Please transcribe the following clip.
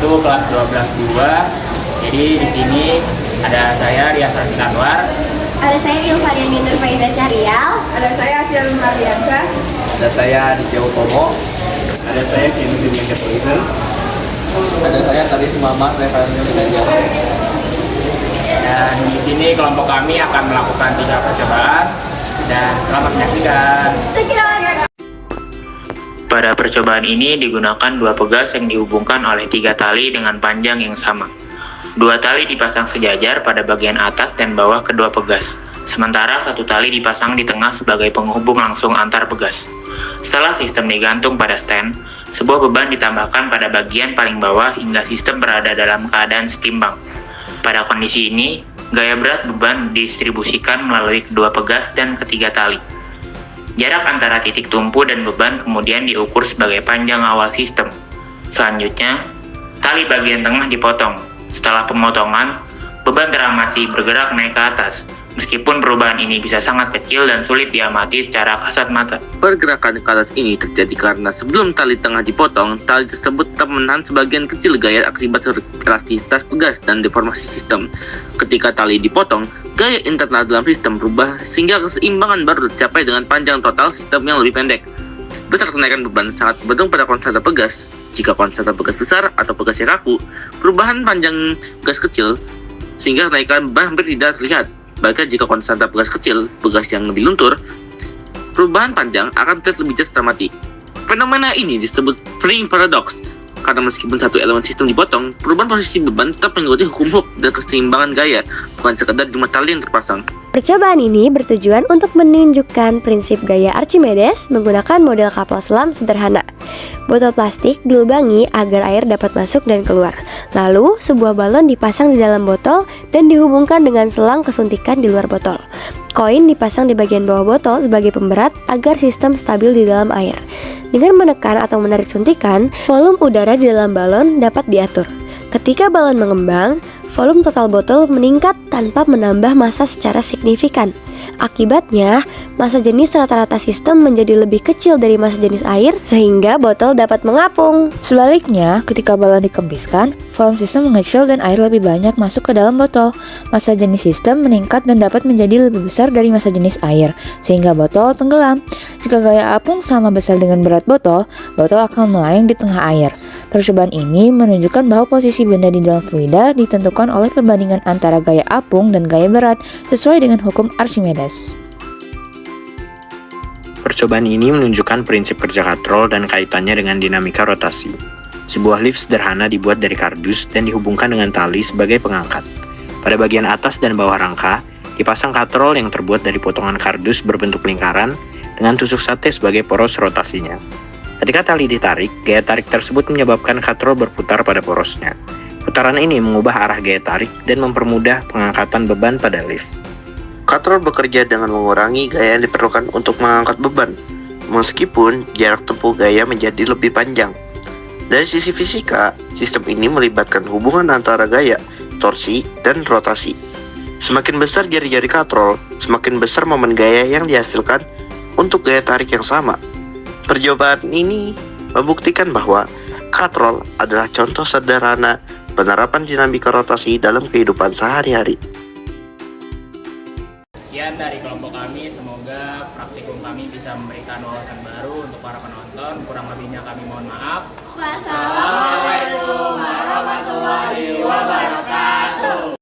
1 kelas 12 2. Jadi di sini ada saya Rias Rasid Anwar. Ada saya Ilvarian Dinur Faiza Carial. Ada saya Asia Marliansa. Ada saya Aditya Utomo. Ada saya Kenny Julian Kepolisen. Ada saya tadi Muhammad Referensi Ganjar. Dan di sini kelompok kami akan melakukan 3 percobaan. Dan selamat menyaksikan. Pada percobaan ini digunakan 2 pegas yang dihubungkan oleh 3 tali dengan panjang yang sama. 2 tali dipasang sejajar pada bagian atas dan bawah kedua pegas, sementara 1 tali dipasang di tengah sebagai penghubung langsung antar pegas. Setelah sistem digantung pada stand, sebuah beban ditambahkan pada bagian paling bawah hingga sistem berada dalam keadaan setimbang. Pada kondisi ini, gaya berat beban didistribusikan melalui kedua pegas dan ketiga tali. Jarak antara titik tumpu dan beban kemudian diukur sebagai panjang awal sistem. Selanjutnya, tali bagian tengah dipotong. Setelah pemotongan, beban teramati bergerak naik ke atas. Meskipun perubahan ini bisa sangat kecil dan sulit diamati secara kasat mata. Pergerakan ke atas ini terjadi karena sebelum tali tengah dipotong, tali tersebut tetap menahan sebagian kecil gaya akibat elastisitas pegas dan deformasi sistem. Ketika tali dipotong, gaya internal dalam sistem berubah sehingga keseimbangan baru tercapai dengan panjang total sistem yang lebih pendek. Besar kenaikan beban sangat bergantung pada konstanta pegas. Jika konstanta pegas besar atau pegasnya kaku, perubahan panjang pegas kecil sehingga kenaikan beban hampir tidak terlihat. Bahkan jika konstanta pegas kecil, pegas yang lebih luntur, perubahan panjang akan terlihat lebih jelas teramati. Fenomena ini disebut spring paradox, karena meskipun satu elemen sistem dipotong, perubahan posisi beban tetap mengikuti hukum Hooke dan keseimbangan gaya, bukan sekadar jumlah tali yang terpasang. Percobaan ini bertujuan untuk menunjukkan prinsip gaya Archimedes menggunakan model kapal selam sederhana. Botol plastik dilubangi agar air dapat masuk dan keluar. Lalu, sebuah balon dipasang di dalam botol dan dihubungkan dengan selang kesuntikan di luar botol. Koin dipasang di bagian bawah botol sebagai pemberat agar sistem stabil di dalam air. Dengan menekan atau menarik suntikan, volume udara di dalam balon dapat diatur. Ketika balon mengembang, volume total botol meningkat tanpa menambah massa secara signifikan. Akibatnya, massa jenis rata-rata sistem menjadi lebih kecil dari massa jenis air sehingga botol dapat mengapung. Sebaliknya, ketika balon dikempiskan, volume sistem mengecil dan air lebih banyak masuk ke dalam botol. Massa jenis sistem meningkat dan dapat menjadi lebih besar dari massa jenis air, sehingga botol tenggelam. Jika gaya apung sama besar dengan berat botol akan melayang di tengah air. Percobaan ini menunjukkan bahwa posisi benda di dalam fluida ditentukan oleh perbandingan antara gaya apung dan gaya berat sesuai dengan hukum Archimedes. Percobaan ini menunjukkan prinsip kerja katrol dan kaitannya dengan dinamika rotasi. Sebuah lift sederhana dibuat dari kardus dan dihubungkan dengan tali sebagai pengangkat. Pada bagian atas dan bawah rangka, dipasang katrol yang terbuat dari potongan kardus berbentuk lingkaran dengan tusuk sate sebagai poros rotasinya. Ketika tali ditarik, gaya tarik tersebut menyebabkan katrol berputar pada porosnya. Putaran ini mengubah arah gaya tarik dan mempermudah pengangkatan beban pada lift. Katrol bekerja dengan mengurangi gaya yang diperlukan untuk mengangkat beban, meskipun jarak tempuh gaya menjadi lebih panjang. Dari sisi fisika, sistem ini melibatkan hubungan antara gaya, torsi, dan rotasi. Semakin besar jari-jari katrol, semakin besar momen gaya yang dihasilkan untuk gaya tarik yang sama. Percobaan ini membuktikan bahwa katrol adalah contoh sederhana penerapan dinamika rotasi dalam kehidupan sehari-hari. Sekian dari kelompok kami, semoga praktikum kami bisa memberikan wawasan baru untuk para penonton. Kurang lebihnya kami mohon maaf. Wassalam.